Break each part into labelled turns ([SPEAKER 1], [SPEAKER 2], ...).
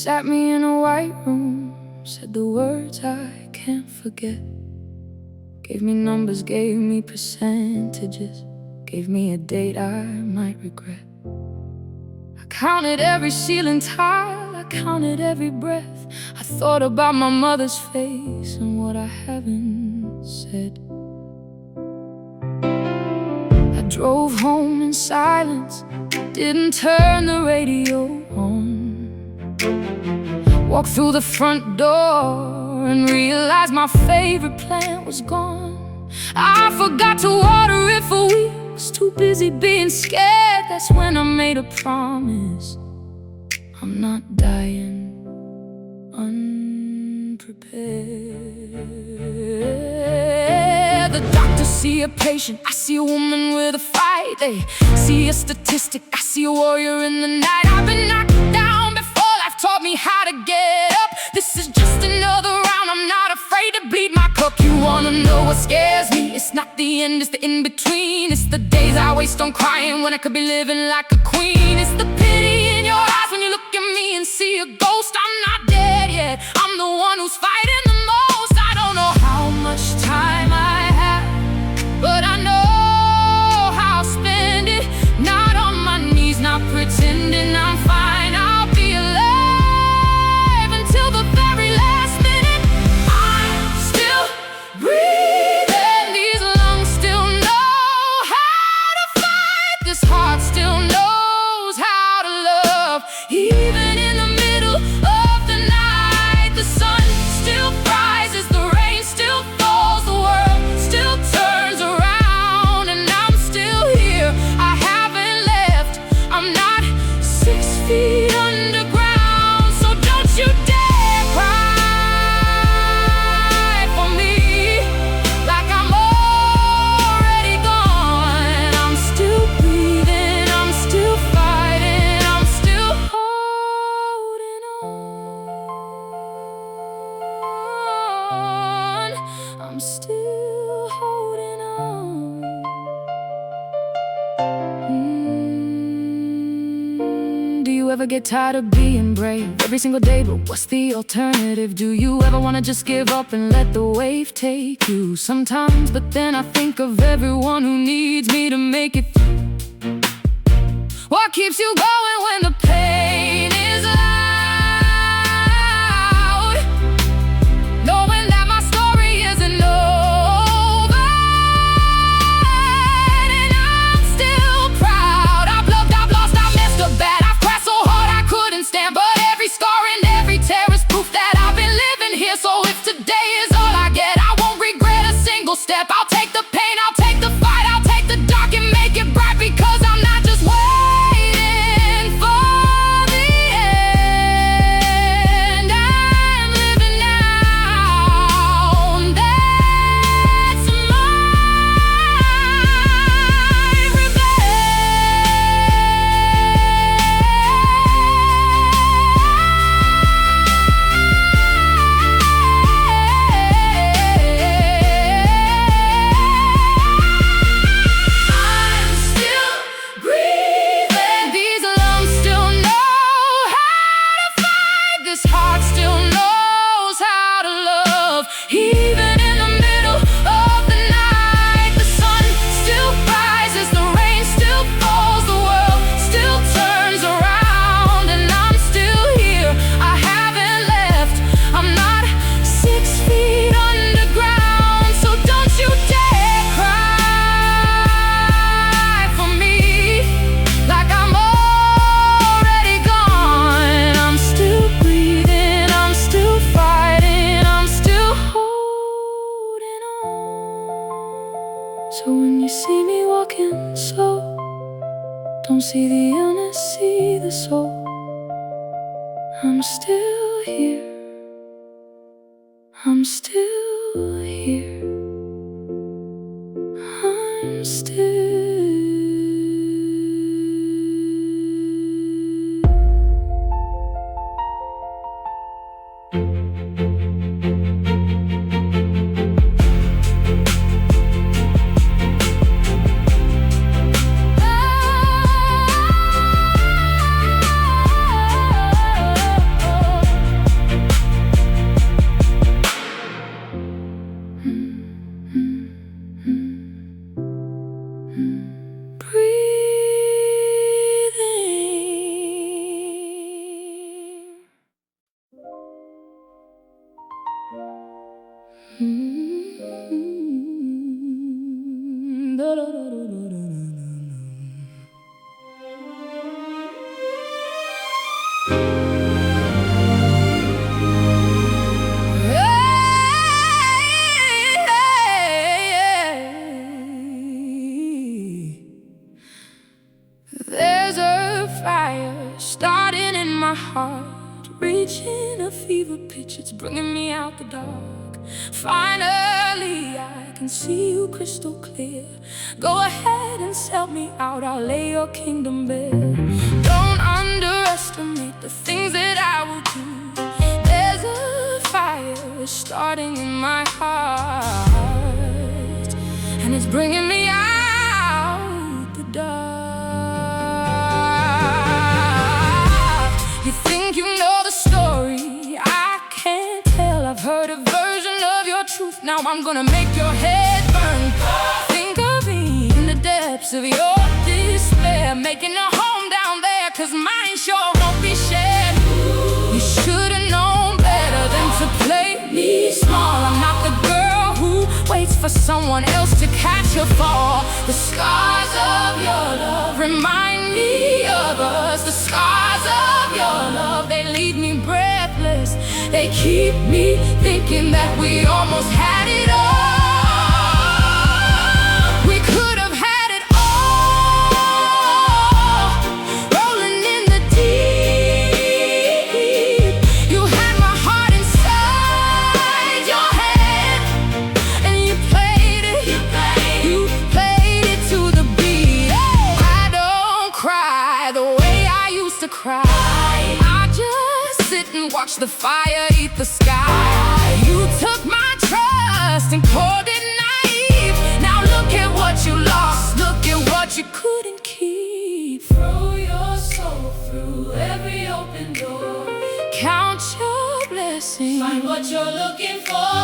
[SPEAKER 1] sat me in a white room, said the words I can't forget. Gave me numbers, gave me percentages, gave me a date I might regret. I counted every ceiling tile, I counted every breath. I thought about my mother's face and what I haven't said. I drove home in silence, didn't turn the radio on. Walked through the front door and realized my favorite plant was gone. I forgot to water it for weeks, too busy being scared. That's when I made a promise: I'm not dying unprepared. The doctors see a patient, I see a woman with a fight. They see a statistic, I see a warrior in the night. I've been knocked down before, life taught me how to get up. This is just another round, I'm not afraid to bleed my cup. You wanna know what scares me? It's not the end, it's the in-between. It's the days I waste on crying when I could be living like a queen. It's the pity in your eyes when you look at me and see a ghost. I'm not dead yet, I'm the one who's fighting the most. I don't know how much time I have, but I know how I'll spend it. Not on my knees, not pretending I'm fine. I'll be alive until the very last minute. I'm still breathing, these lungs still know how to fight. This heart still knows how to love. Even in the middle of the night, the sun still rises, the rain still falls, the world still turns around, and I'm still here. I haven't left, I'm not 6 feet underground. So don't you dare cry for me like I'm already gone. I'm still breathing, I'm still fighting, I'm still holding on. I'm still holding on. Do you ever get tired of being brave every single day, but what's the alternative? Do you ever wanna just give up and let the wave take you? Sometimes, but then I think of everyone who needs me to make it. What keeps you going when the pain is loud? Knowing that my story isn't over, and I'm still proud. I've loved, I've lost, I've messed up bad. I've crashed so hard I couldn't stand, but every scar and every tear is proof that I've been living here. So if today is all I get, I won't regret a single step. I'll take the pain, I'll take the fight, I'll take the dark and make it bright, because I'm not just waiting for the end. I'm living now, and that's my I'm still breathing, these lungs still know how to fight. This heart still knows how to love. Even in the middle of the night, the sun still rises, the rain still falls, the world still turns around, and I'm still here. I haven't left, I'm not 6 feet underground. So don't you dare cry for me like I'm already gone. I'm still breathing, I'm still fighting, I'm still holding on. So when you see me walking slow, don't see the illness, see the soul. I'm still here, I'm still here, I'm still. in a fever pitch, it's bringing me out the dark. Finally, I can see you crystal clear. Go ahead and sell me out, I'll lay your kingdom bare. Don't underestimate the things that I will do. There's a fire starting in my heart, and it's bringing me out the dark. You think you know the story, I can't tell. I've heard a version of your truth, now I'm gonna make your head burn. Think of me in the depths of your despair, making a home down there, 'cause mine sure won't be shared. You should've known better than to play me small. I'm not the girl who waits for someone else to catch a fall. The scars of your love remind me of us. The scars of your love, they leave me breathless. They keep me thinking that we almost had it all. We could have had it all. Rolling in the deep, you had my heart inside your head, and you played it, you played it to the beat. I don't cry the way I used to cry. I just sit and watch the fire eat the sky. You took my trust and called it naive. Now look at what you lost, look at what you couldn't keep. Throw your soul through every open door. Count your blessings, find what you're looking for.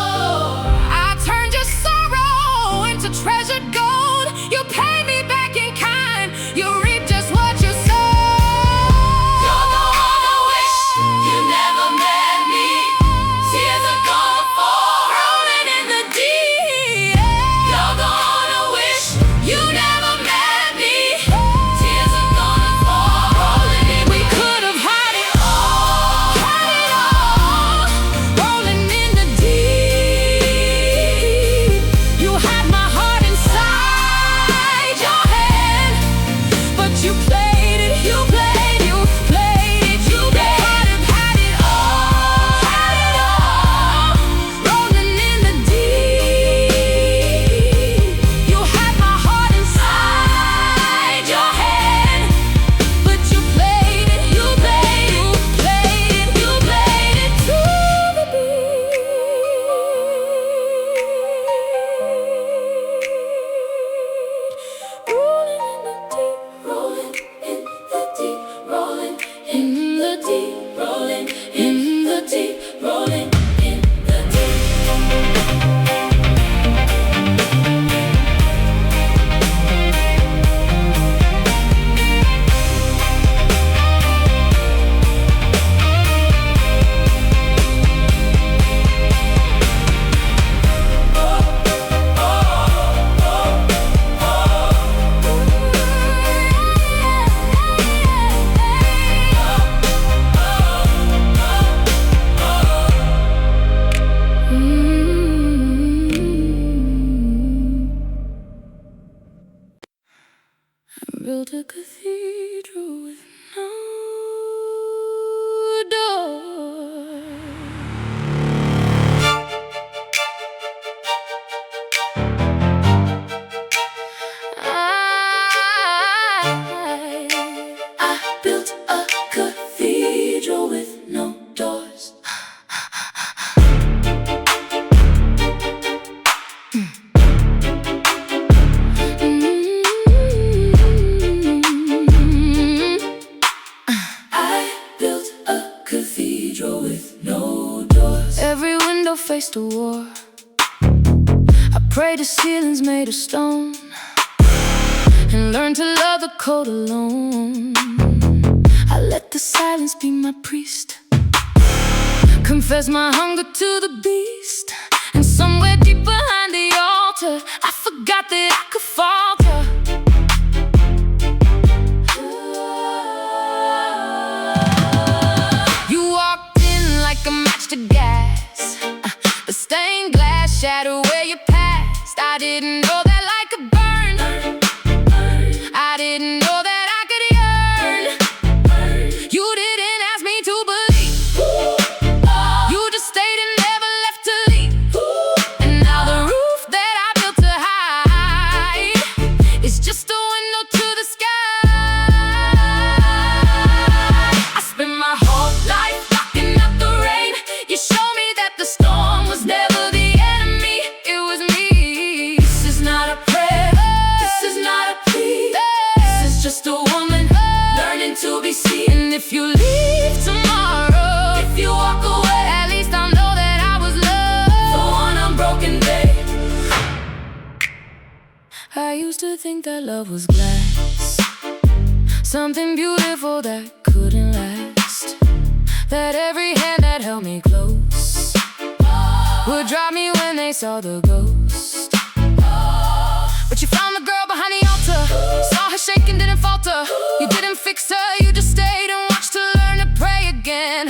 [SPEAKER 1] I turned your sorrow into treasured gold. You paid me back in kind, you reap just what you sowed. You're the one I wish you never met me. Tears are gonna fall, rolling in the deep. You're the one I wish you never met me. Tears are gonna fall, rolling in. We could have had it all, rolling in the deep. You had my heart inside your head, but you played it, you played, you played it, you could have had it all, rolling in the deep. You had my heart inside your head, but you played it, you played, you played it, you played it to the beat. Rolling in the deep, rolling in the deep, rolling in the deep, rolling in the deep, rolling in the deep. I built a cathedral with no door. I built a cathedral with no doors. Every window faced a war. I prayed to ceilings made of stone, and learned to love the cold alone. I let the silence be my priest, confess my hunger to the beast. And somewhere deep behind the altar, I forgot that I could falter. You walked in like a match to gas, the stained glass shattered where you passed. I didn't know that light could burn. I didn't know that I could yearn. You didn't ask me to believe. used to think that love was glass, something beautiful that couldn't last, that every hand that held me close would drop me when they saw the ghost. But you found the girl behind the altar, saw her shake and didn't falter. You didn't fix her, you just stayed and watched her learn to pray again.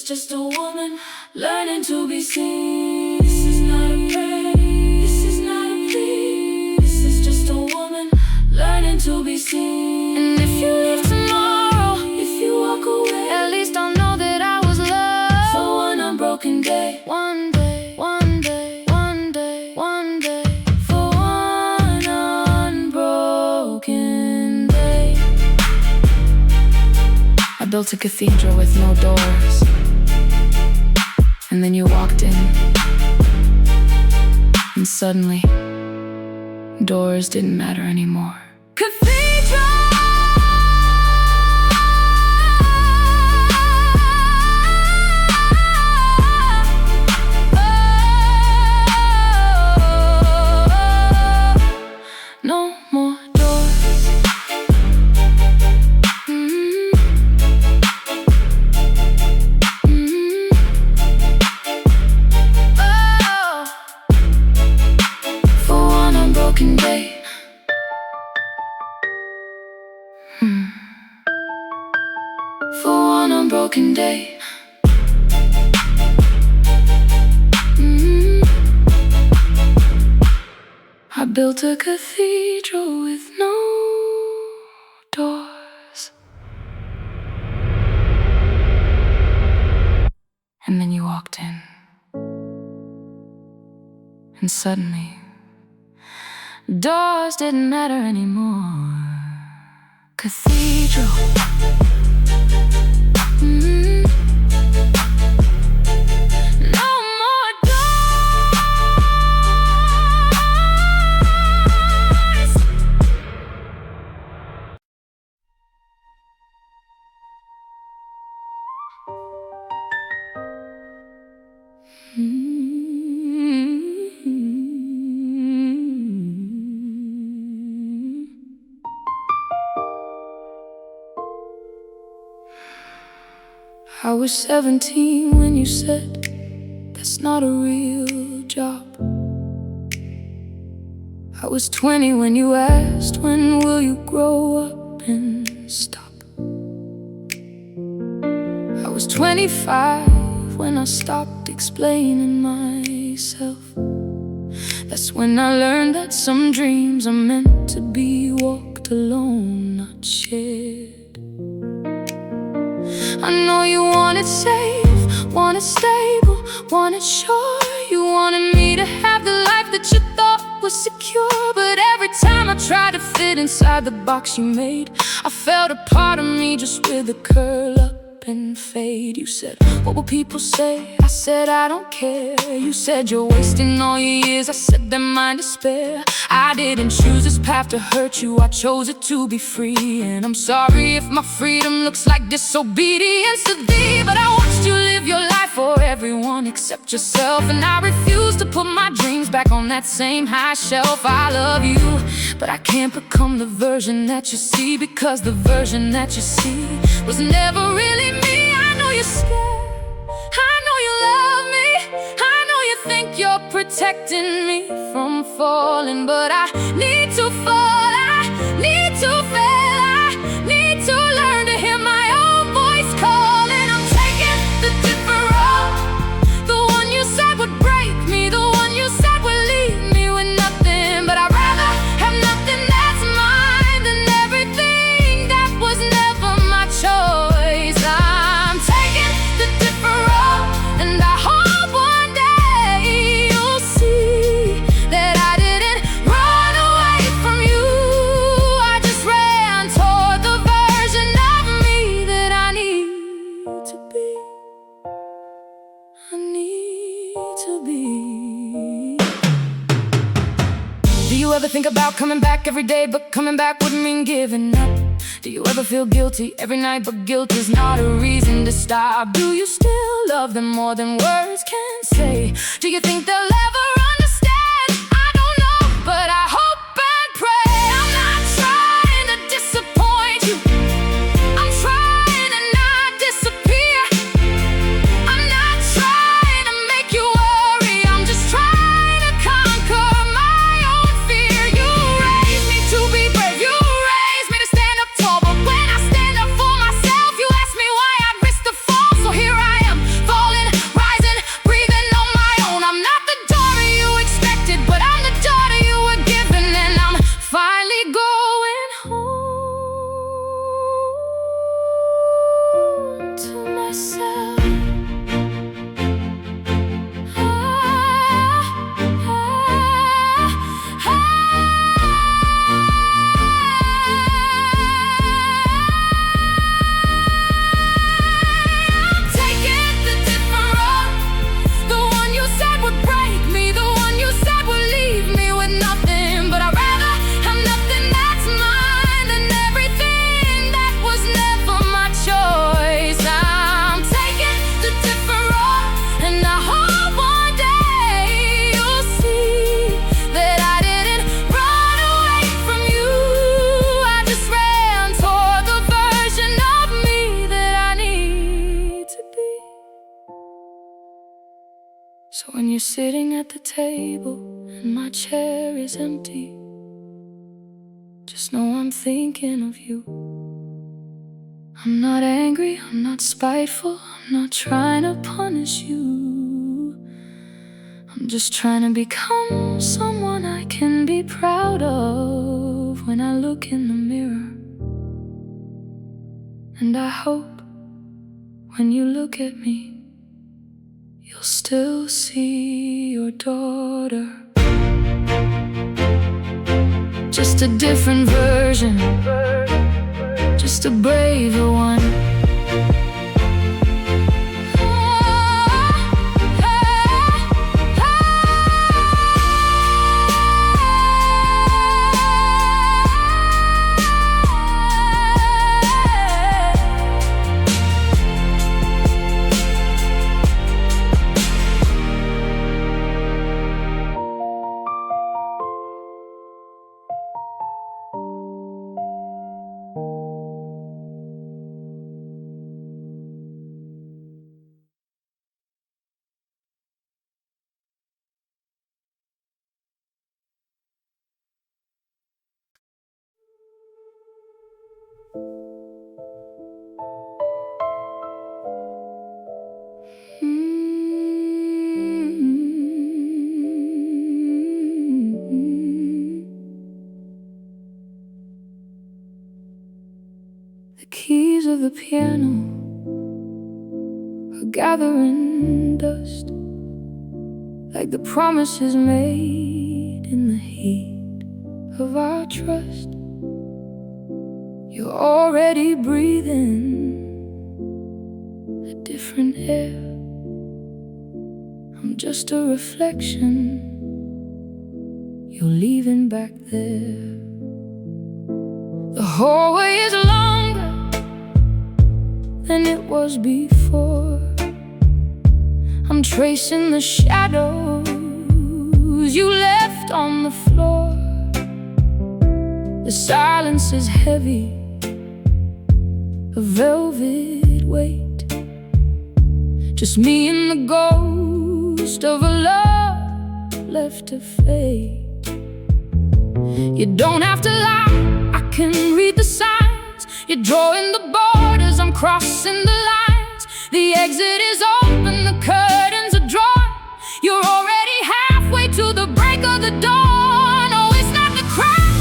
[SPEAKER 1] Just a woman learning to be seen. This is not a prayer, this is not a plea. This is just a woman learning to be seen. And if you leave tomorrow, if you walk away, at least I'll know that I was loved for one unbroken day. One day, one day, one day, one day, for one unbroken day. I built a cathedral with no doors, and then you walked in, and suddenly, doors didn't matter anymore. Cathedral! No more doors. Day. For one unbroken day. I built a cathedral with no doors. And then you walked in, and suddenly doors didn't matter anymore. Cathedral. No more doors. I was 17 when you said that's not a real job. I was 20 when you asked, when will you grow up and stop? I was 25 when I stopped explaining myself. That's when I learned that some dreams are meant to be walked alone, not shared. I know you wanted safe, wanted stable, wanted sure. You wanted me to have the life that you thought was secure. But every time I tried to fit inside the box you made, I felt a part of me just with a curl up and fade. You said, what will people say? I said, I don't care. You said, you're wasting all your years. I said, they're mine to spare. I didn't choose this path to hurt you, I chose it to be free. And I'm sorry if my freedom looks like disobedience to thee, but I watched you live your life for everyone except yourself. And I refuse to put my dreams back on that same high shelf. I love you, but I can't become the version that you see, because the version that you see was never really me. I know you're scared, I know you love me, I know you think you're protecting me from falling, but I need to fall, I need to fail, I need to learn to hear my own voice calling. I'm taking the different road, the one you said would break me, the one you said would leave me with nothing. But I'd rather have nothing that's mine than everything that was never my choice. Do you ever think about coming back every day, but coming back wouldn't mean giving up? Do you ever feel guilty every night, but guilt is not a reason to stop? Do you still love them more than words can say? Do you think they'll ever understand? I don't know, but I hope and pray. I'm not trying to disappoint you. I'm trying to not disappear. I'm not trying to make you worry. I'm just trying to conquer my own fear. You raised me to be brave. You raised me to stand up tall. But when I stand up for myself, you ask me why I'd risk the fall. So here I am, falling, rising, breathing on my own. I'm not the daughter you expected, but I'm the daughter you were given. And I'm finally going home to myself. Taking the different road, the one you said would break me, the one you said would leave me with nothing. But I'd rather have nothing that's mine than everything that was never my choice. I'm taking the different road, and I hope one day you'll see that I didn't run away from you. I just ran toward the version of me that I need to be. So when you're sitting at the table and my chair is empty, just know I'm thinking of you. I'm not angry, I'm not spiteful, I'm not trying to punish you. I'm just trying to become someone I can be proud of when I look in the mirror. And I hope when you look at me, you'll still see your daughter. Just a different version, just a braver one. The keys of the piano are gathering dust, like the promises made in the heat of our trust. You're already breathing a different air. I'm just a reflection you're leaving back there. The hallway is longer than it was before. I'm tracing the shadows you left on the floor. The silence is heavy, a velvet weight. Just me and the ghost of a love left to fade. You don't have to lie, I can read the signs. You're drawing the borders, I'm crossing the lines. The exit is open, the curtains are drawn. You're already halfway to the break of the dawn. Oh, it's not the crack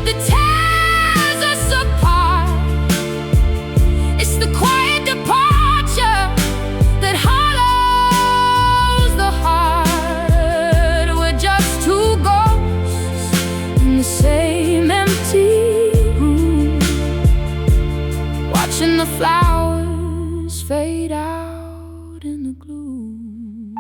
[SPEAKER 1] that tears us apart. It's the quiet departure that hollows the heart. We're just two ghosts in the same empty room, watching the flowers fade out in the gloom.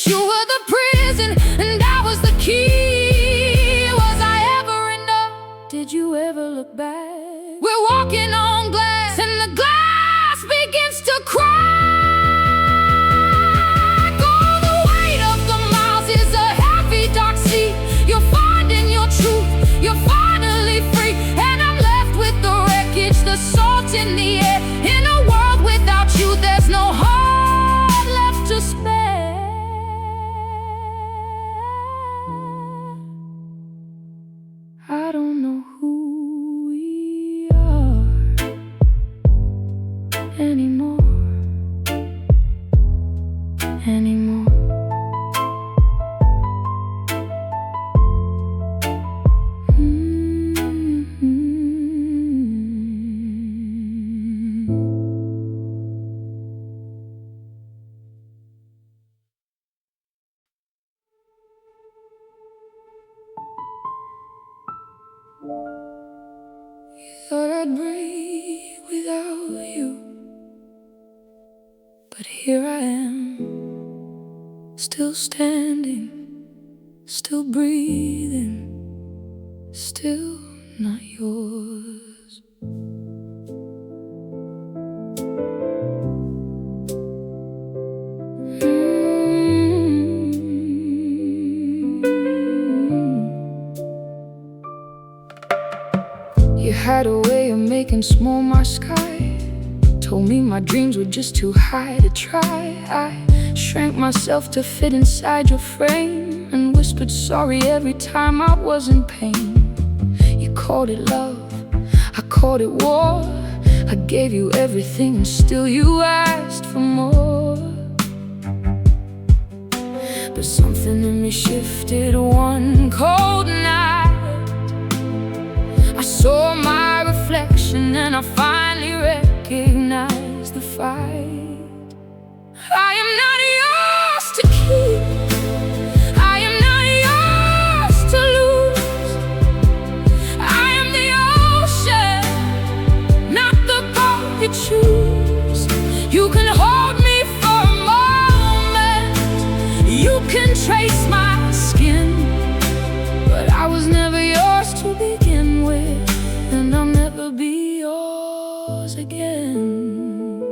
[SPEAKER 1] You were the prison and I was the key. Was I ever enough? Did you ever look back? We're walking on glass and the glass begins to crack. All the weight of the miles is a heavy dark sea. You're finding your truth, you're finally free. And I'm left with the wreckage, the salt in the air. In a world without you, there's no heart left to spare. I don't know who we are anymore. Thought I'd breathe without you, but here I am, still standing, still breathing, still not yours. You had a way of making small my sky. Told me my dreams were just too high to try. I shrank myself to fit inside your frame and whispered sorry every time I was in pain. You called it love, I called it war. I gave you everything and still you asked for more. But something in me shifted one cold night. I saw my reflection and I finally recognized the fight. I am not yours to keep, I am not yours to lose. I am the ocean, not the boat you choose. You can hold me for a moment, you can trace my skin, but I was never yours to begin with, and I'll never be yours again.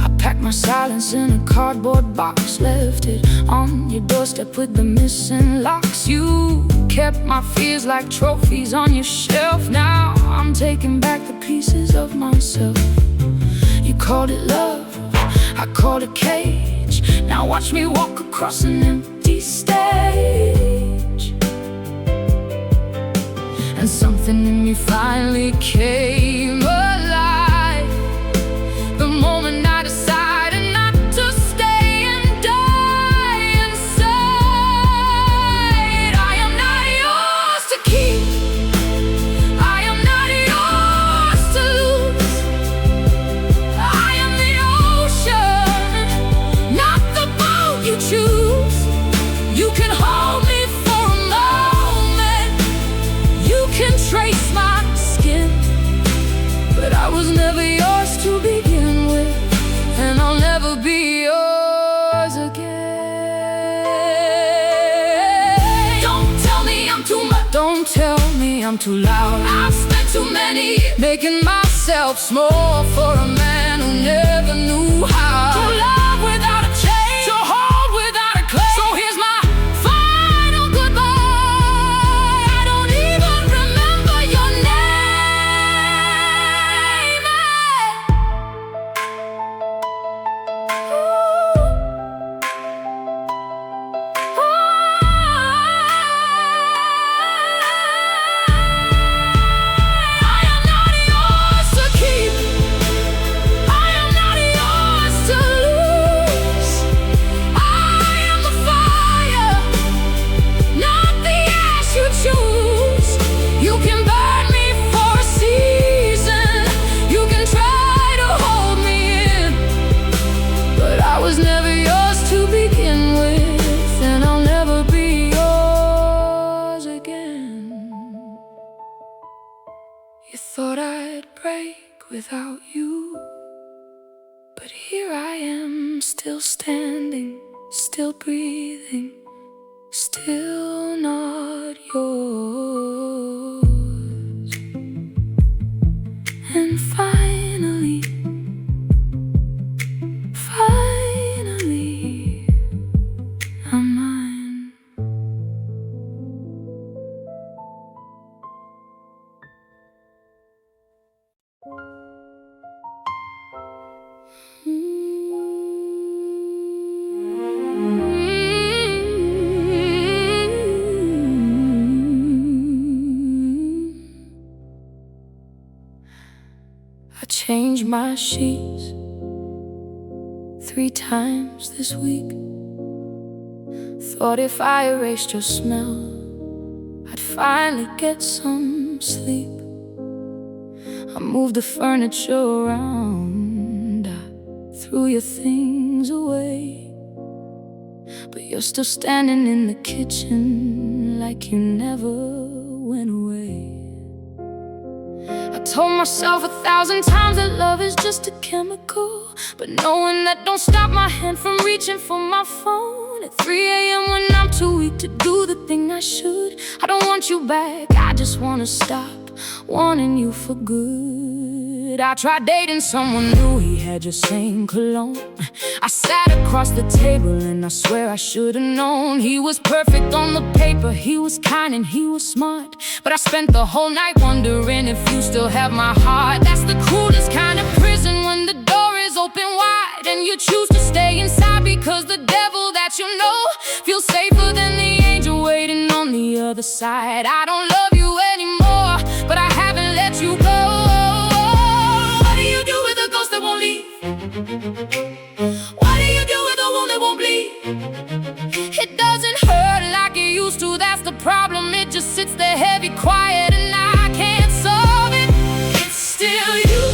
[SPEAKER 1] I packed my silence in a cardboard box, left it on your doorstep with the missing locks. You kept my fears like trophies on your shelf. Now I'm taking back the pieces of myself. You called it love, I called it cage. Now watch me walk across an empty stage. And something in me finally came alive the moment I decided not to stay and die inside. I am not yours to keep, I am not yours to lose. I am the ocean, not the boat you choose. You can hold me for a moment, you can trace my skin, but I was never yours to begin with, and I'll never be yours again. Don't tell me I'm too much, don't tell me I'm too loud. I've spent too many years making myself small for a man who never knew how to love without a chain, to hold without a claim. So here's my final goodbye. I don't even remember your name. I am not yours to keep, I am not yours to lose. I am the fire, not the ash you choose. You can burn me for a season, you can try to hold me in, but I was never yours to begin with, and I'll never be yours again. You thought I'd break without you, but here I am, still standing, still breathing, still not yours. And finally, I'm mine. I changed my sheets 3 times this week. Thought if I erased your smell, I'd finally get some sleep. I moved the furniture around, I threw your things away, but you're still standing in the kitchen like you never went away. I told myself 1,000 times that love is just a chemical, but knowing that don't stop my hand from reaching for my phone at 3 a.m. when I'm too weak to do the thing I should. I don't want you back, I just wanna stop wanting you for good. I tried dating someone new, he had your same cologne. I sat across the table and I swear I should've known. He was perfect on the paper, he was kind and he was smart, but I spent the whole night wondering if you still have my heart. That's the cruelest kind of prison, when the door is open wide and you choose to stay inside because the devil that you know feels safer than the angel waiting on the other side. I don't love you anymore, but I haven't let you go. What do you do with a ghost that won't leave? What do you do with a wound that won't bleed? It doesn't hurt like it used to, that's the problem. It just sits there heavy, quiet, and I can't solve it. It's still you.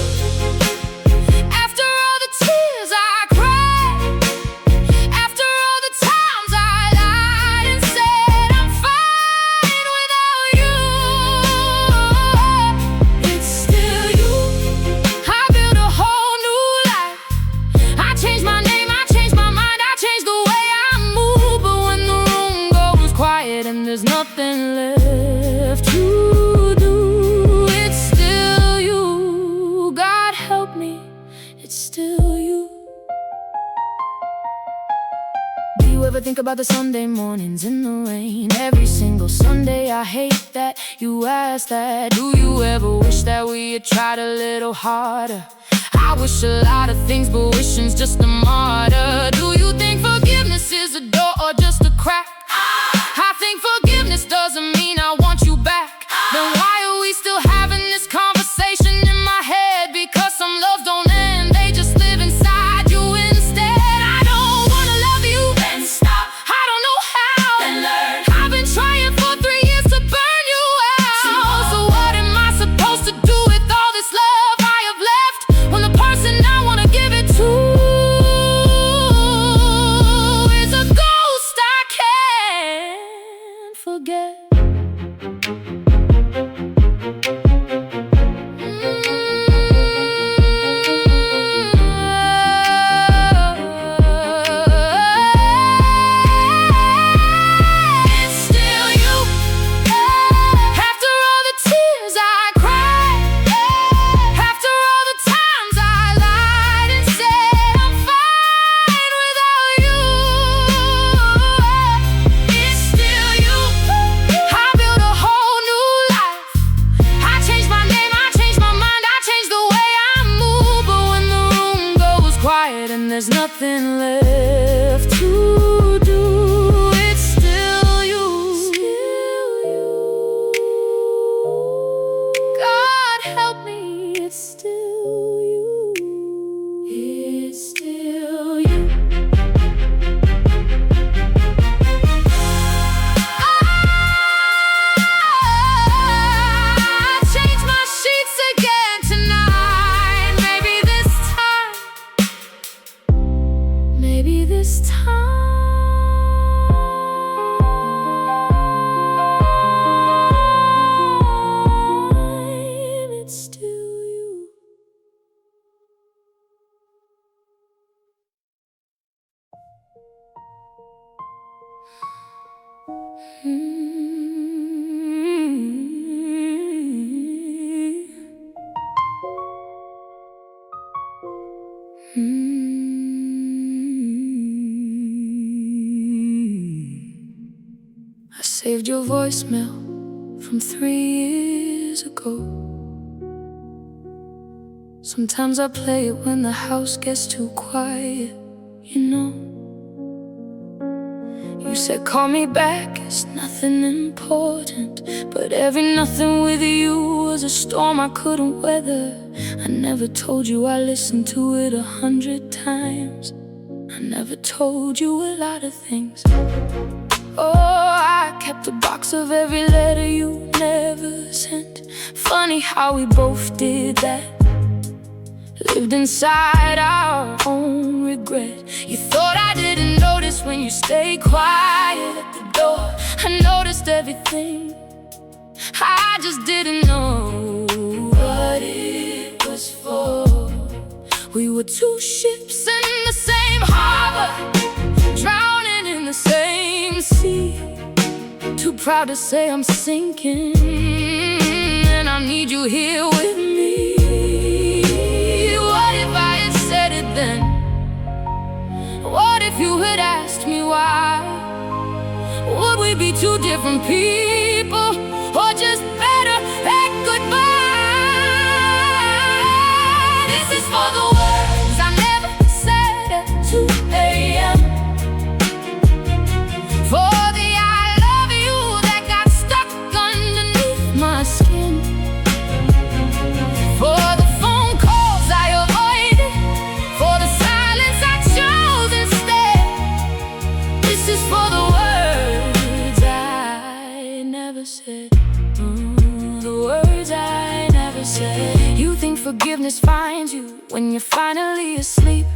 [SPEAKER 1] After all the tears I cried, after all the times I lied and said I'm fine without you, it's still you. I built a whole new life. I changed my name, I changed my mind, I changed the way I move. But when the room goes quiet and there's nothing left to do, it's still you. God help me, it's still you. Do you ever think about the Sunday mornings in the rain? Every single Sunday I hate that you ask that. Do you ever wish that we had tried a little harder? I wish a lot of things, but wishing's just a martyr. Do you think forgiveness is a door or just a crack? I think forgiveness doesn't mean I want you back. Then why are we still having this conversation in my head? Because some loves don't end, they just live inside you instead. I don't wanna love you, then stop. I don't know how, then learn. I've been trying for 3 years to burn you out. So what am I supposed to do with all this love I have left, when the person I wanna give it to is a ghost I can't forget? It's still you. After all the tears I cried, after all the times I lied and said I'm fine without you, it's still you. I built a whole new life. I changed my name, I changed my mind, I changed the way I move. But when the room goes quiet and there's nothing left to do, it's still you. God help me, it's still you. It's still you. I changed my sheets again tonight. Maybe this time, maybe this time it's still you. I saved your voicemail from 3 years ago. Sometimes I play it when the house gets too quiet, you know. You said call me back, it's nothing important, but every nothing with you was a storm I couldn't weather. I never told you I listened to it 100 times. I never told you a lot of things. Oh, I kept a box of every letter you never sent. Funny how we both did that. Lived inside our own regret. You thought I didn't notice when you stayed quiet at the door. I noticed everything, I just didn't know what it was for. We were two ships in the same harbor, drowning in the same sea. Too proud to say I'm sinking, and I need you here with me. What if I had said it then? What if you had asked me why? Would we be two different people, or just better at goodbye? This is for the words I never said at 2 a.m. For the I love you that got stuck underneath my skin. For the phone calls I avoided, for the silence I chose instead. This is for the words I never said. The words I never said. You think forgiveness finds you when you're finally asleep.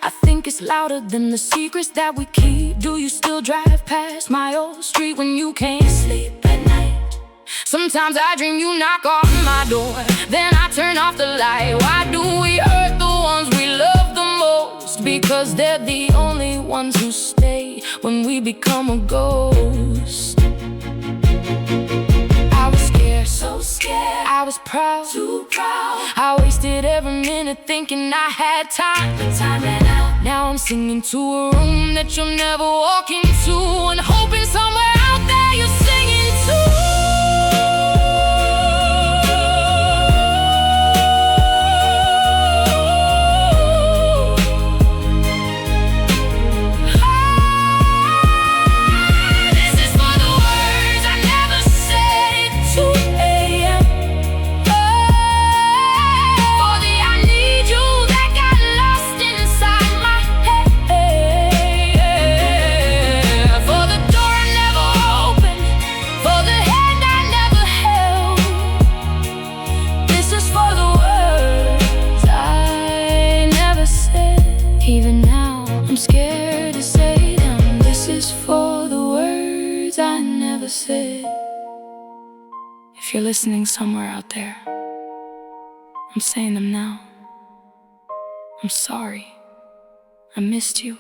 [SPEAKER 1] I think it's louder than the secrets that we keep. Do you still drive past my old street when you can't sleep at night? Sometimes I dream you knock on my door, then I turn off the light. Why do we hurt the ones we love the most? Because they're the only ones who stay when we become a ghost. I was scared, so scared. I was proud, too proud. I wasted every minute thinking I had time, but time ran out. Now I'm singing to a room that you'll never walk into, and hoping somewhere out there you're singing too. Even now, I'm scared to say them. This is for the words I never said. If you're listening somewhere out there, I'm saying them now. I'm sorry. I missed you.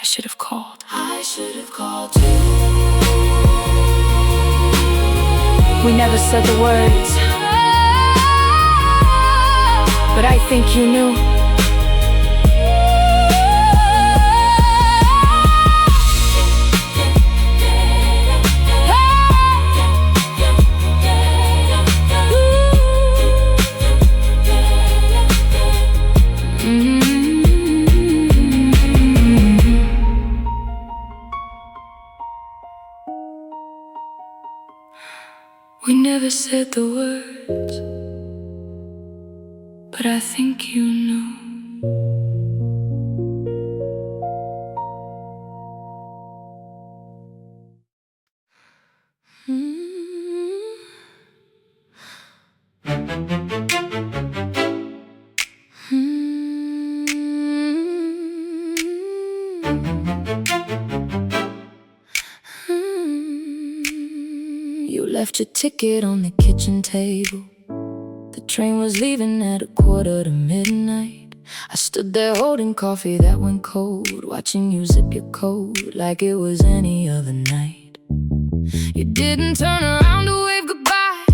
[SPEAKER 1] I should have called. I should have called too. We never said the words, but I think you knew. We never said the words, but I think you knew. You left your ticket on the kitchen table. The train was leaving at 1:45. I stood there holding coffee that went cold, watching you zip your coat like it was any other night. You didn't turn around to wave goodbye.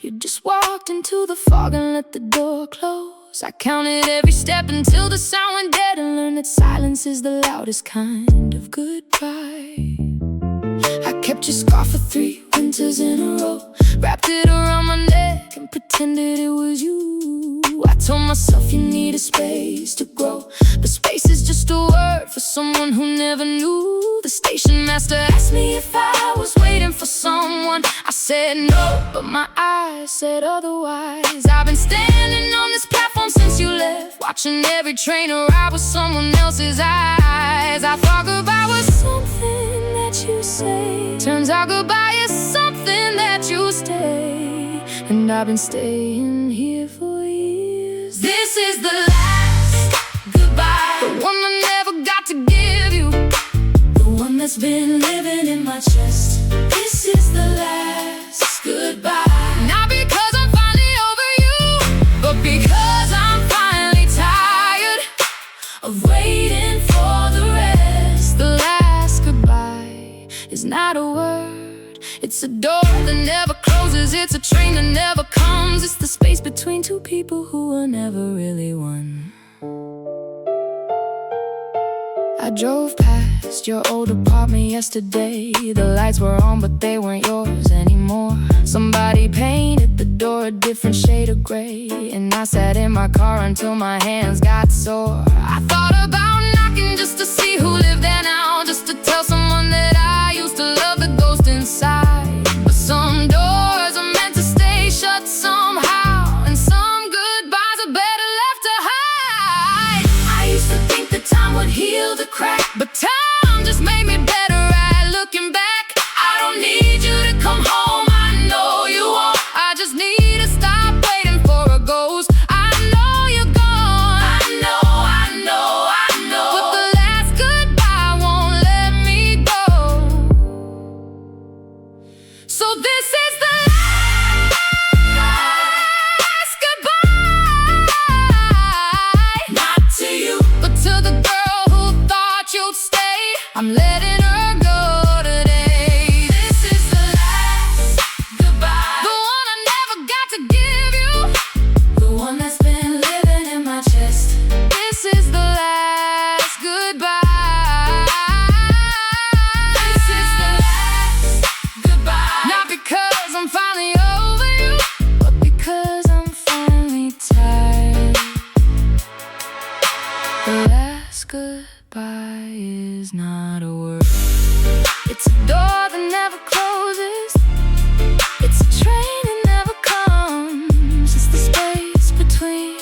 [SPEAKER 1] You just walked into the fog and let the door close. I counted every step until the sound went dead, and learned that silence is the loudest kind of goodbye. I kept your scarf for 3 winters in a row, wrapped it around my neck and pretended it was you. I told myself you needed space to grow, but space is just a word for someone who never knew. The station master asked me if I was waiting for someone. I said no, but my eyes said otherwise. I've been standing on this platform since you left, watching every train arrive with someone else's eyes. I thought goodbye was something that you say, turns out goodbye is something that you stay. And I've been staying here for years. This is the last goodbye, the one I never got to give you, the one that's been living in my chest. This is the last goodbye, not because I'm finally over you, but because I'm finally tired of waiting for the rest. The last goodbye is not a word, it's a door that never closes, it's a train that never comes. It's the space between two people who were never really one. I drove past your old apartment yesterday. The lights were on but they weren't yours anymore. Somebody painted the door a different shade of gray, and I sat in my car until my hands got sore. I thought about knocking just to see who lived there now, just to tell someone that I used to love the ghost inside. But some doors are meant to stay shut somehow, and some goodbyes are better left to hide. I used to think that time would heal the crack, but time just made me better at looking back. I don't need you to come home, I know you won't. I just need to stop waiting for a ghost. I know you're gone, I know, I know, I know, but the last goodbye won't let me go. So this is the last goodbye, not to you, but to the girl who thought you'd stay. I'm letting her go today. This is the last goodbye, the one I never got to give you, the one that's been living in my chest. This is the last goodbye. This is the last goodbye, not because I'm finally over you, but because I'm finally tired. The last goodbye is not a word, it's a door that never closes, it's a train that never comes. It's the space between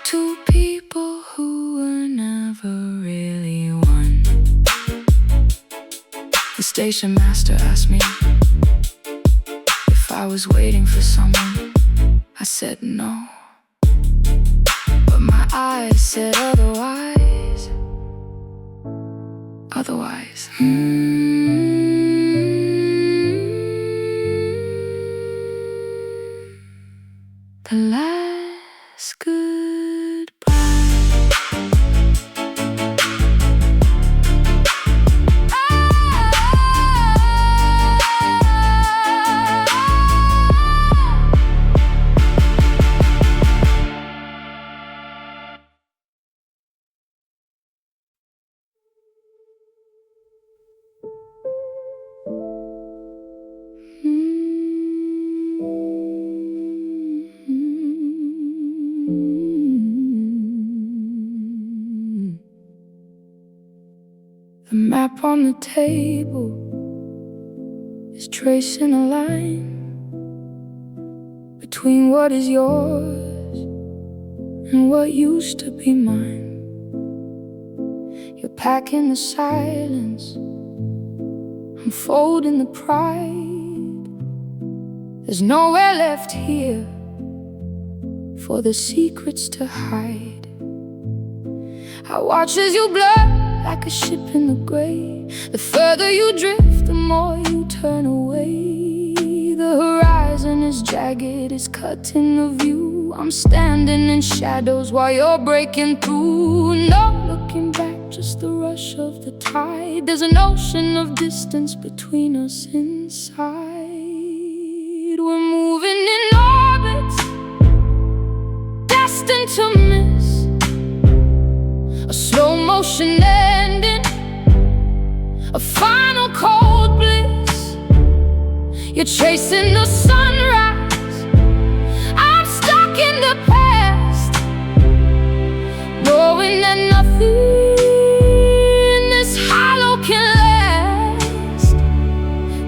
[SPEAKER 1] two people who were never really one. The station master asked me if I was waiting for someone. I said no, but my eyes said otherwise. Otherwise. The last goodbye. The map on the table is tracing a line between what is yours and what used to be mine. You're packing the silence, I'm folding the pride. There's nowhere left here for the secrets to hide. I watch as you blur like a ship in the gray. The further you drift, the more you turn away. The horizon is jagged, it's cutting the view. I'm standing in shadows while you're breaking through. No looking back, just the rush of the tide. There's an ocean of distance between us inside. We're moving in orbits, destined destined to miss a slow motion ending, a final cold bliss. You're chasing the sunrise, I'm stuck in the past, knowing that nothing in this hollow can last.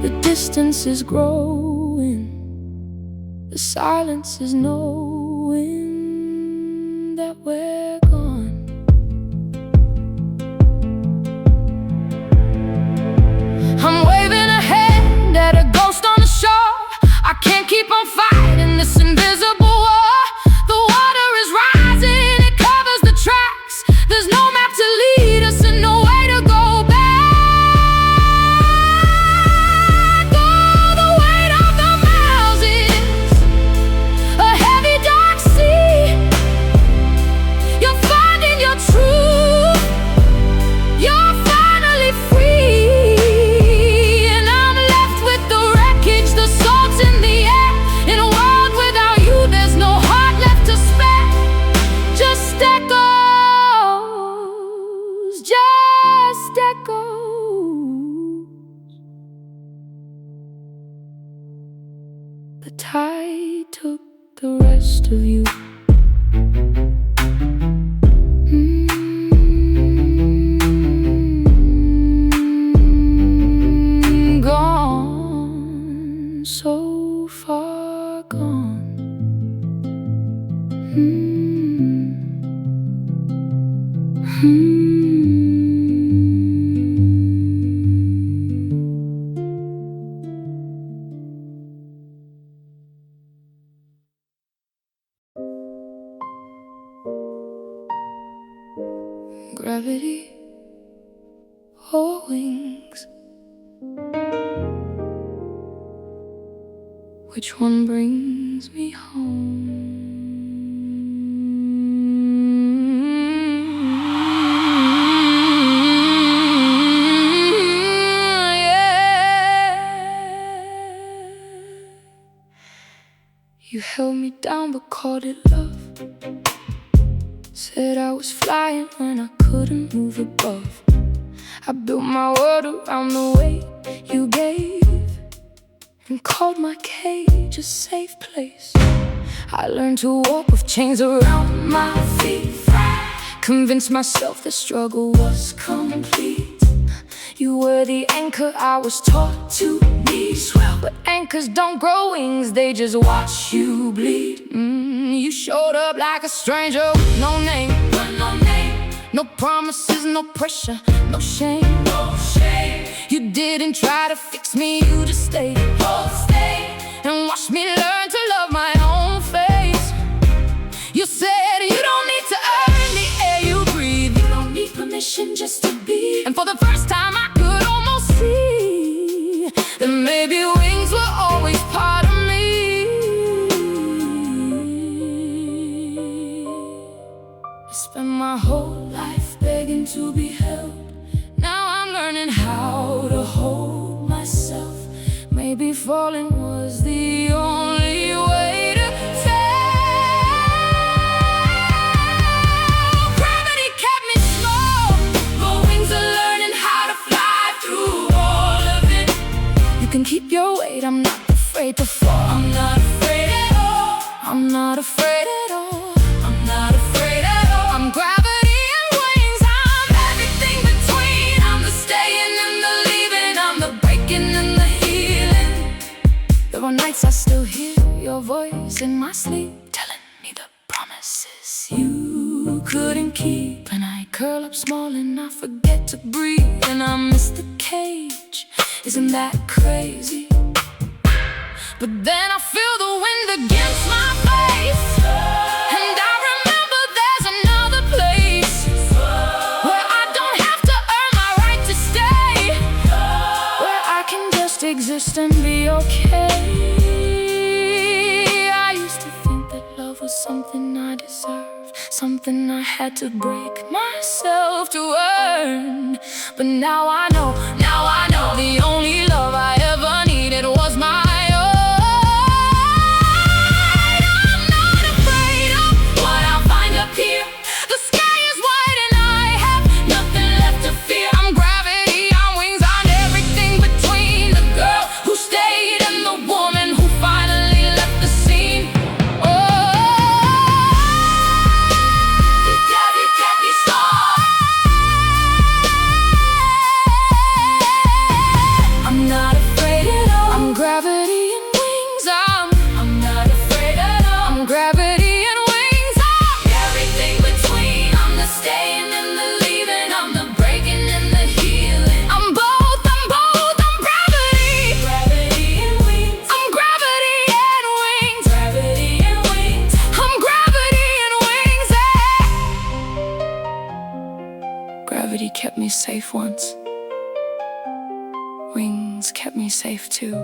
[SPEAKER 1] The distance is growing, the silence is knowing that we're gone. I'm waving a hand at a ghost on the shore. I can't keep on fighting this invisible war. The water is rising, it covers the tracks. There's no map to lead us and no way to go back. Oh, the weight of the miles is a heavy dark sea. You're finding your truth, you're finally free. And I'm left with the wreckage, the salt in the air. In a world without you, there's no heart left to spare. Just echoes, just echoes. The tide took the rest of you. Gone, so far gone. Gravity or wings, which one brings me home? Yeah. You held me down but called it love. Said I was flying when I couldn't move above. I built my world around the way you gave, and called my cage a safe place. I learned to walk with chains around my feet, convinced myself the struggle was complete. You were the anchor I was taught to need. But anchors don't grow wings, they just watch you bleed. You showed up like a stranger with no name, no promises, no pressure, no shame. You didn't try to fix me, you just stayed and watched me learn to love my own face. You said you don't need to earn the air you breathe, you don't need permission just to be. And for the first time I could almost see that maybe wings were always part of me. I spent my whole life begging to be held. Now I'm learning how to hold myself. Maybe falling was the only way to fail. Gravity kept me small, but wings are learning how to fly through all of it. You can keep your weight, I'm not afraid to fall. I'm not afraid at all. I'm not afraid at all. I'm not afraid at all. I'm gravity and wings, I'm everything between. I'm the staying and the leaving, I'm the breaking and the healing. There are nights I still hear your voice in my sleep, telling me the promises you couldn't keep. And I curl up small and I forget to breathe, and I miss the cage. Isn't that crazy? But then I feel the wind against my face, and I remember there's another place where I don't have to earn my right to stay, where I can just exist and be okay. I used to think that love was something I deserved, something I had to break myself to earn. But now I know the only love I ever needed was my own. I'm not afraid of what I find. me safe once. Wings kept me safe too.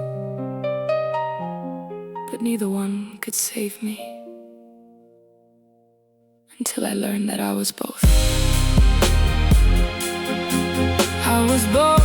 [SPEAKER 1] But neither one could save me until I learned that I was both. I was both.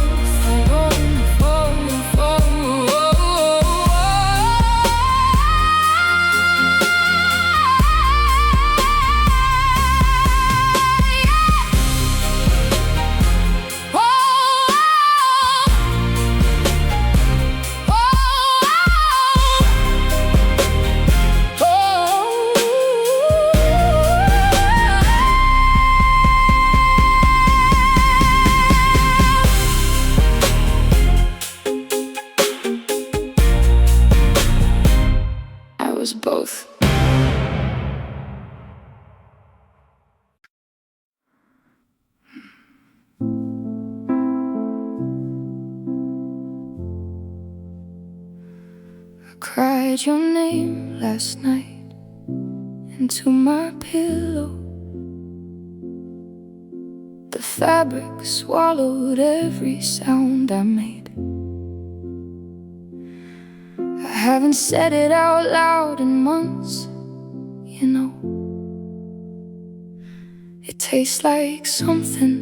[SPEAKER 1] Was both. I cried your name last night into my pillow. The fabric swallowed every sound I made. I haven't said it out loud in months, you know. It tastes like something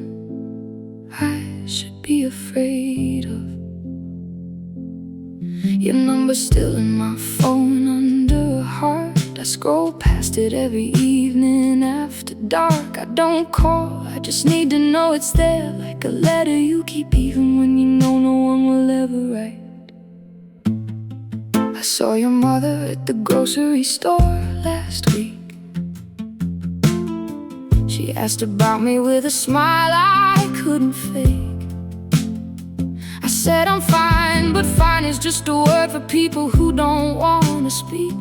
[SPEAKER 1] I should be afraid of. Your number's still in my phone under a heart. I scroll past it every evening after dark. I don't call, I just need to know it's there, like a letter you keep even when you know no one will ever write. I saw your mother at the grocery store last week. She asked about me with a smile I couldn't fake. I said I'm fine, but fine is just a word for people who don't want to speak.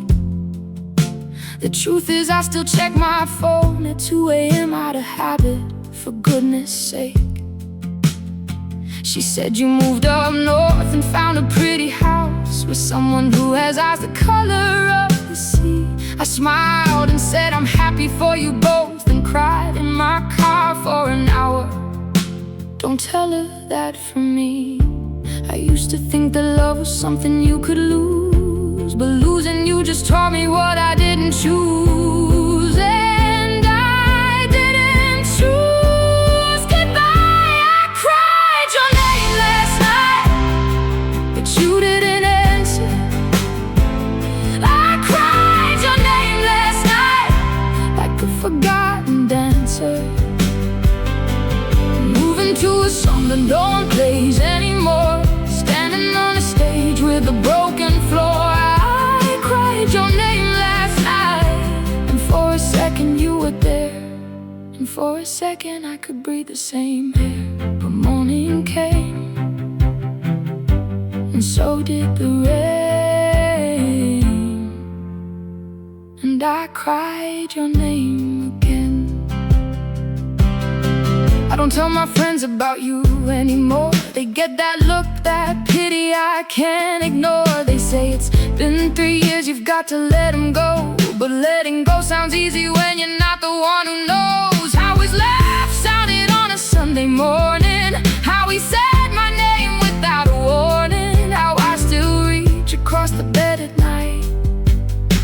[SPEAKER 1] The truth is I still check my phone at 2 a.m. out of habit, for goodness sake. She said you moved up north and found a pretty house with someone who has eyes the color of the sea. I smiled and said I'm happy for you both, and cried in my car for an hour. Don't tell her that from me. I used to think that love was something you could lose, but losing you just taught me what I didn't choose. And I didn't choose goodbye. I cried your name last night, but you didn't answer. I cried your name last night, like a forgotten dancer. Moving to a song that no one plays anymore, standing on a stage with a broken floor. I cried your name last night, and for a second you were there, and for a second I could breathe the same air. But morning came, and so did the rain, and I cried your name again. I don't tell my friends about you anymore. They get that look, that pity I can't ignore. They say it's been 3 years, you've got to let him go. But letting go sounds easy when you're not the one who knows how his laugh sounded on a Sunday morning, how he said my name without a warning, how I still reach across the bed at night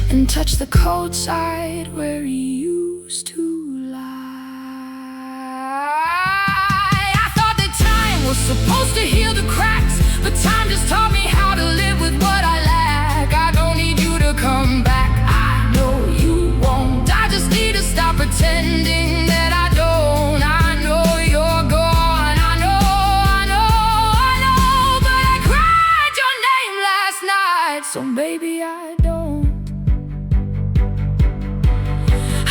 [SPEAKER 1] and touch the cold side where he used to lie. I thought that time was supposed to heal the cracks, but time just taught me how to live with what I lack. I don't need you to come back, I know you won't. I just need to stop pretending that I don't. I know you're gone, I know, but I cried your name last night, so maybe I don't.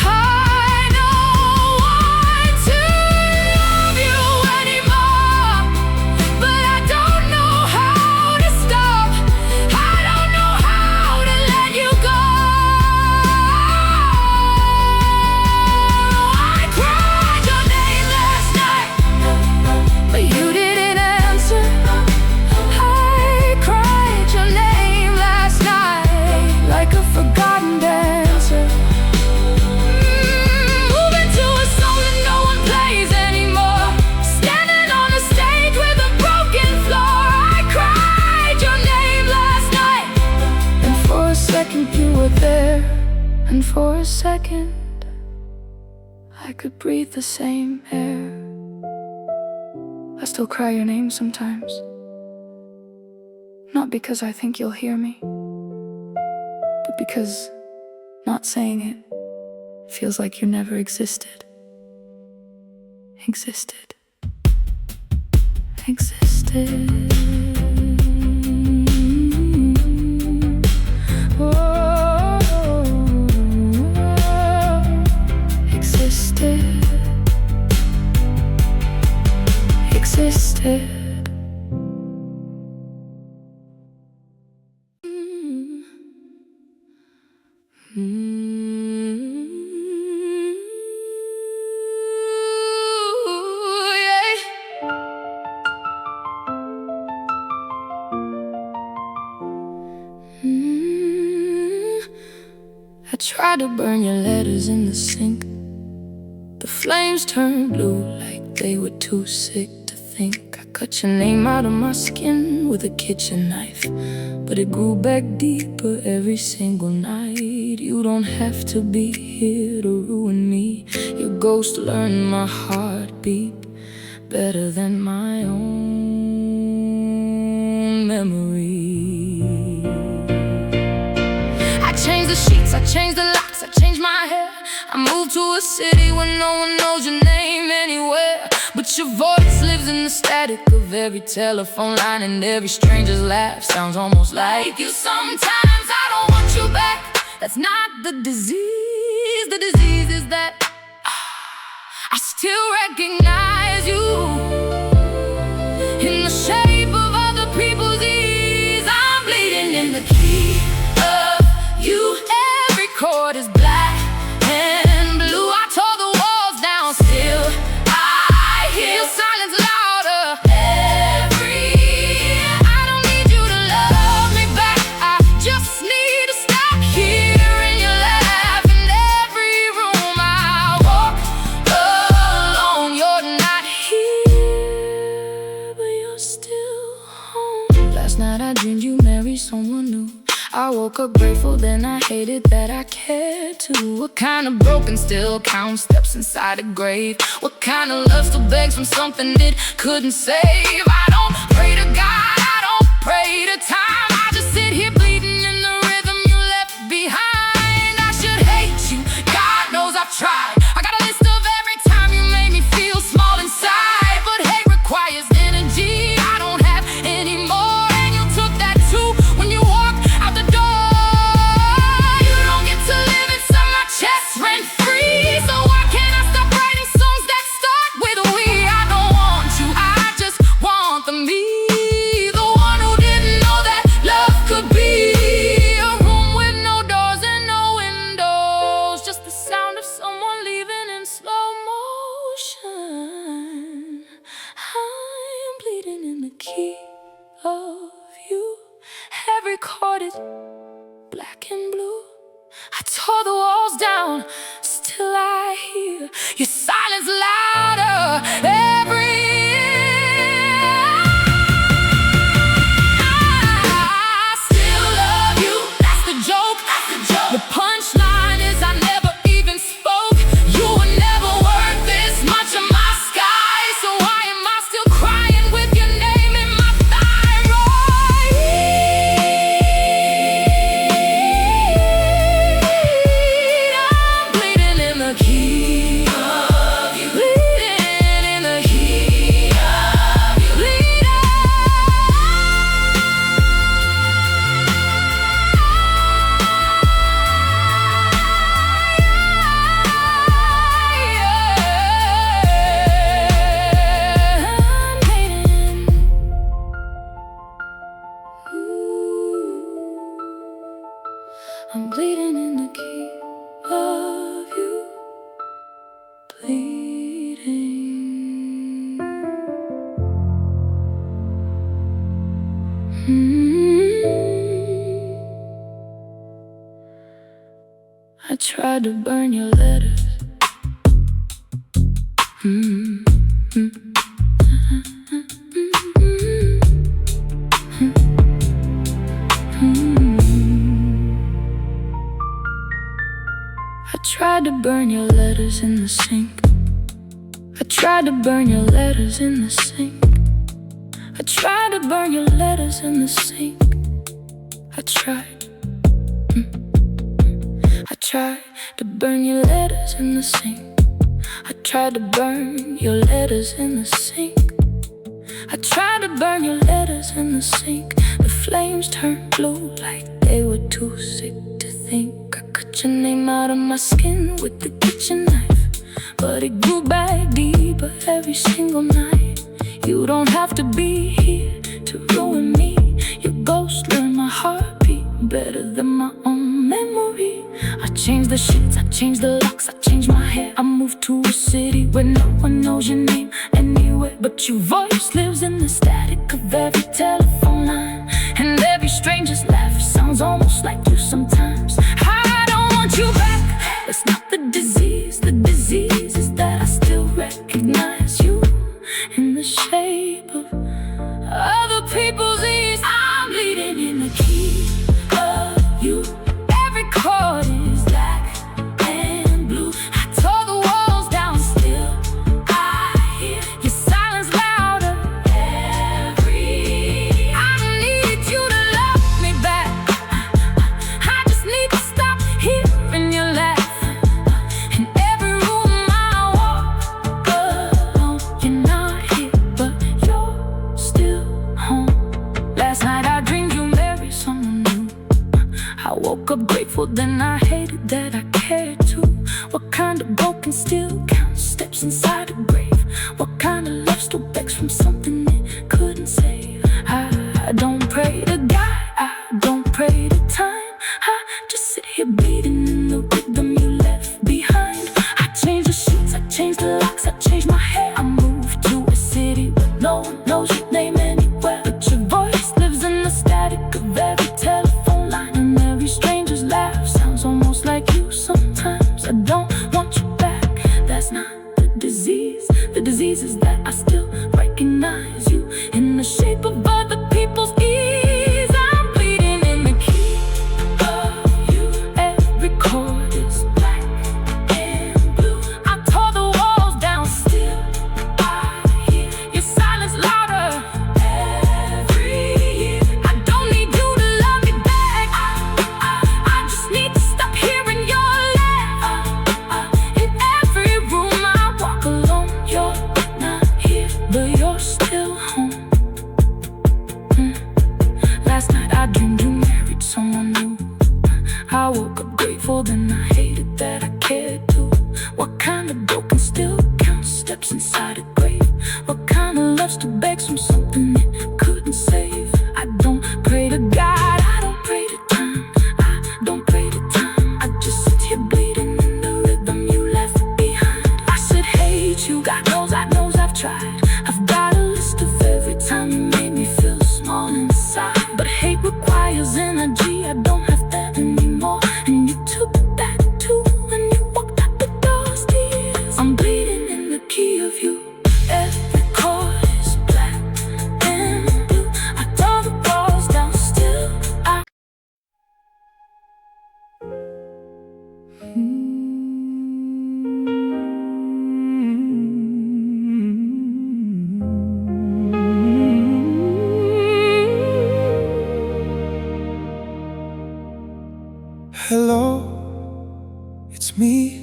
[SPEAKER 1] I second I could breathe the same air. I still cry your name sometimes, not because I think you'll hear me, but because not saying it feels like you never existed. Existed. Existed. Existed. I tried to burn your letters in the sink. The flames turned blue like they were too sick to think. I cut your name out of my skin with a kitchen knife, but it grew back deeper every single night. You don't have to be here to ruin me. Your ghost learned my heartbeat better than my own memory. I changed the sheets, I changed the locks, I changed my hair. I moved to a city where no one knows your name anywhere, but your voice lives in the static of every telephone line, and every stranger's laugh sounds almost like you. Sometimes I don't want you back. That's not the disease. The disease is that I still recognize you in the shape of other people's ease. I'm bleeding in the key of you. Every chord is black and blue. I tore the walls down, still I hear your silence louder. I don't need you to love me back. I just need to stop hearing your laugh. In every room I walk alone. You're not here, but you're still home. Last night I dreamed you married someone new. I woke up grateful, then I hated that I cared too. What kind of broken still counts steps inside a grave? What kind of love still begs from something it couldn't save? I don't pray to God, I don't pray to time. I just sit here bleeding in the rhythm you left behind. I should hate you, God knows I've tried. I got a list of every time you made me feel small inside, but hate requires energy I don't have anymore, and you took that too when you walked out the door. You don't get to live inside my chest rent free, so why can't I stop writing songs that start with we? I don't want you, I just want the me, the one who didn't know that love could be a room with no doors and no windows, just the sound of someone leaving in slow motion. I'm bleeding in the key of you. Every chord is black and blue. I tore the walls down, still I hear your silence louder. I still love you, that's the joke. The punchline is I never even spoke. You were never worth this much of my sky, so why am I still crying with your name in my thyroid? I'm bleeding in the key of you. Bleeding in the key of you. I'm bleeding in the key of you. Bleeding. I tried to burn your letters. I tried to burn your letters in the sink. I tried to burn your letters in the sink. I tried to burn your letters in the sink. I tried. I tried to burn your letters in the sink. I tried to burn your letters in the sink. I tried to burn your letters in the sink. The flames turned blue like they were too sick to think. I cut your name out of my skin with the kitchen knife, but it grew back deeper every single night. You don't have to be here to ruin me. Your ghost learned my heartbeat better than my own memory. I changed the sheets, I changed the locks, I changed my hair. I moved to a city where no one knows your name anywhere, but your voice lives in the static of every telephone line. And every stranger's laugh sounds almost like you sometimes. I don't want you back, that's not the disease. The disease is that I still recognize you in the shape of other people's ease. I'm bleeding in the key of you. Every chord is black and blue. I tore the walls down, still I hear your silence louder. I need you to love me back. I just need to stop hearing your laugh. In every room I walk alone, you're not here, but you're still home. Last night I dreamed you married someone new. I woke up grateful, then I hated that I cared too. What kind of broken still counts steps inside a grave? What kind of love still begs from something it couldn't save? I don't pray to God, I don't pray to time. I just sit here bleeding in the rhythm you left behind. I changed the sheets, I changed the locks, I changed my hair. I moved to a city where no one knows your name anywhere, but your voice lives in the static of every telephone line. And every stranger's laugh sounds almost like you sometimes. I don't want you back, that's not the disease. The disease is that I still recognize you in the shape of other people's ease. I'm bleeding in the key of you. Every chord is black and blue. I tore the walls down, still I hear your silence louder every year. I don't need you to love me back. I just need to stop hearing your laugh. In every room I walk alone, you're not here, but you're still home. Last night I dreamed you married someone new. I woke up grateful, then I hated that I cared too. What kind of broken still counts steps inside a grave? What kind of love still begs from something it couldn't save? I don't pray to God, I don't pray to time. I don't pray to time. I just sit here bleeding in the rhythm you left behind. I should hate you, God knows I've tried. I've got a list of every time you made me feel small inside. But hate requires energy, I don't have that anymore. And you took that too when you walked out the doors. Tears, I'm bleeding in the key of you. Every chord is black and blue. I tore the walls down, still I
[SPEAKER 2] Hello, it's me.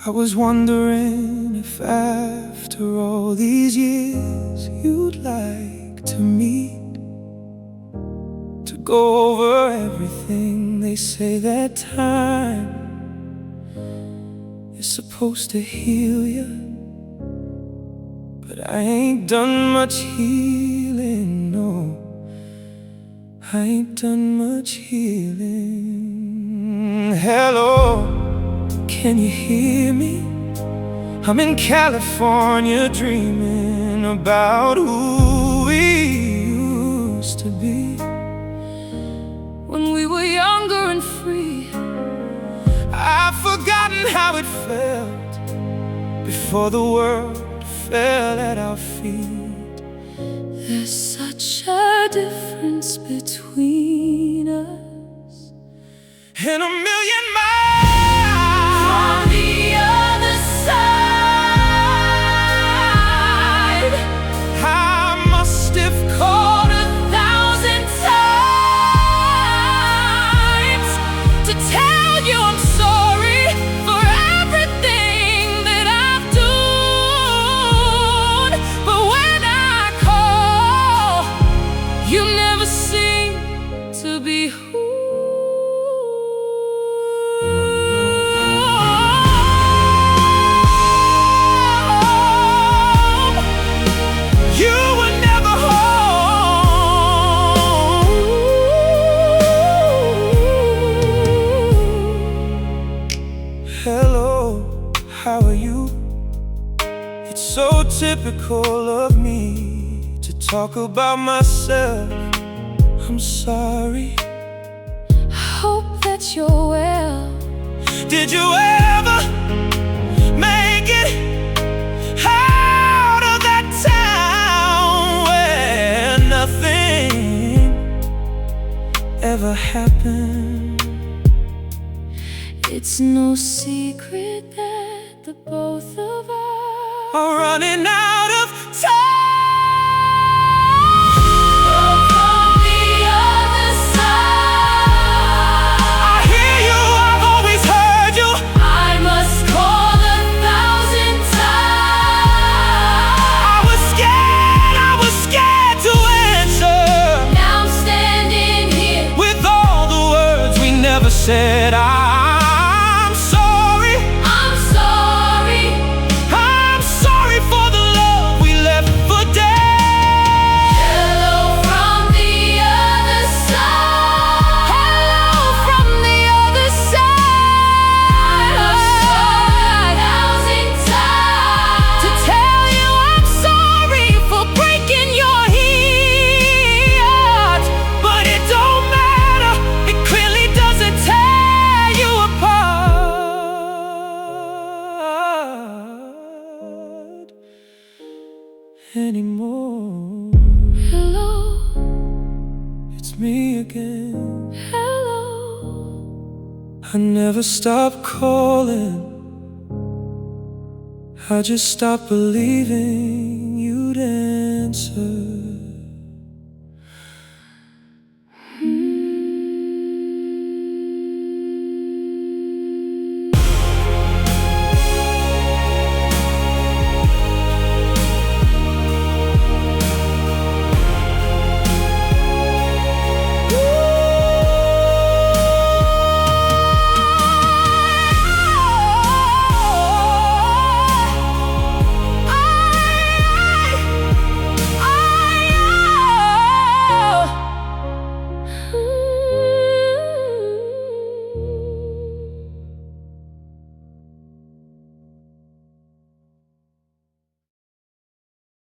[SPEAKER 2] I was wondering if after all these years you'd like to meet, to go over everything. They say that time is supposed to heal you, but I ain't done much healing, no. I ain't done much healing. Hello, can you hear me? I'm in California dreaming about who we used to be
[SPEAKER 1] when we were younger and free.
[SPEAKER 2] I've forgotten how it felt before the world fell at our feet.
[SPEAKER 1] There's such a difference between us
[SPEAKER 2] and a million miles Hello, how are you? It's so typical of me to talk about myself. I'm sorry.
[SPEAKER 1] Hope that you're well.
[SPEAKER 2] Did you ever make it out of that town where nothing ever happened?
[SPEAKER 1] It's no secret that the both of us
[SPEAKER 2] are running out of time.
[SPEAKER 1] From the other side,
[SPEAKER 2] I hear you, I've always heard you.
[SPEAKER 1] I must call 1,000 times.
[SPEAKER 2] I was scared to answer.
[SPEAKER 1] Now I'm standing here
[SPEAKER 2] with all the words we never said. I'm sorry.
[SPEAKER 1] I'm sorry.
[SPEAKER 2] I'm sorry for the love we left for dead.
[SPEAKER 1] Hello from the other side. Hello from the other side. I must try 1,000 times
[SPEAKER 2] To tell you I'm sorry for breaking your heart. But it don't matter, it clearly doesn't tear you apart anymore.
[SPEAKER 1] Hello,
[SPEAKER 2] It's me again.
[SPEAKER 1] hello.
[SPEAKER 2] I never stopped calling, I just stopped believing you'd answer.